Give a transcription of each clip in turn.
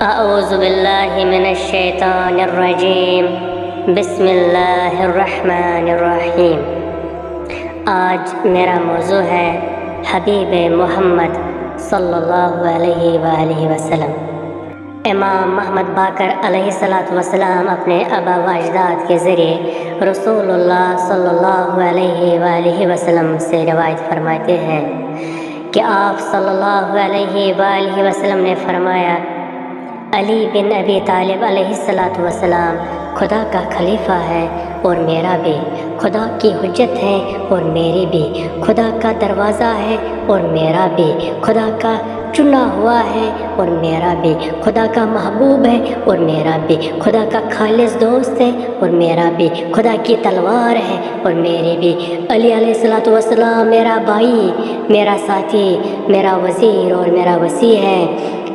اعوذ باللہ من الشیطان الرجیم بسم اللہ الرحمن الرحیم۔ آج میرا موضوع ہے حبیب محمد صلی اللہ علیہ وآلہ وسلم۔ امام محمد باقر علیہ السلام اپنے آبا و اجداد کے ذریعے رسول اللہ صلی اللہ علیہ وآلہ وسلم سے روایت فرماتے ہیں کہ آپ صلی اللہ علیہ وآلہ وسلم نے فرمایا، علی بن ابی طالب علیہ السلام خدا کا خلیفہ ہے اور میرا بھی، خدا کی حجت ہے اور میری بھی، خدا کا دروازہ ہے اور میرا بھی، خدا کا چنا ہوا ہے اور میرا بھی، خدا کا محبوب ہے اور میرا بھی، خدا کا خالص دوست ہے اور میرا بھی، خدا کی تلوار ہے اور میری بھی۔ علی علیہ السلام میرا بھائی، میرا ساتھی، میرا وزیر اور میرا وصی ہے۔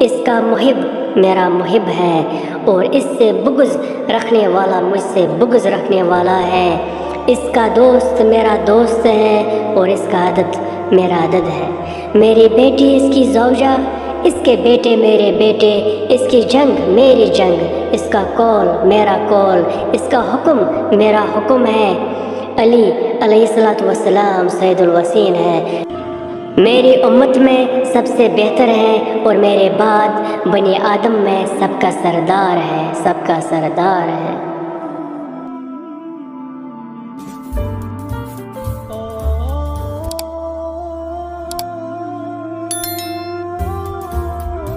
اس کا محب میرا محب ہے اور اس سے بغض رکھنے والا مجھ سے بغض رکھنے والا ہے۔ اس کا دوست میرا دوست ہے اور اس کا عدد میرا عدد ہے۔ میری بیٹی اس کی زوجہ، اس کے بیٹے میرے بیٹے، اس کی جنگ میری جنگ، اس کا قول میرا قول، اس کا حکم میرا حکم ہے۔ علی علیہ السلام سید الوصین ہے، میری امت میں سب سے بہتر ہے اور میرے بعد بنی آدم میں سب کا سردار ہے، سب کا سردار ہے۔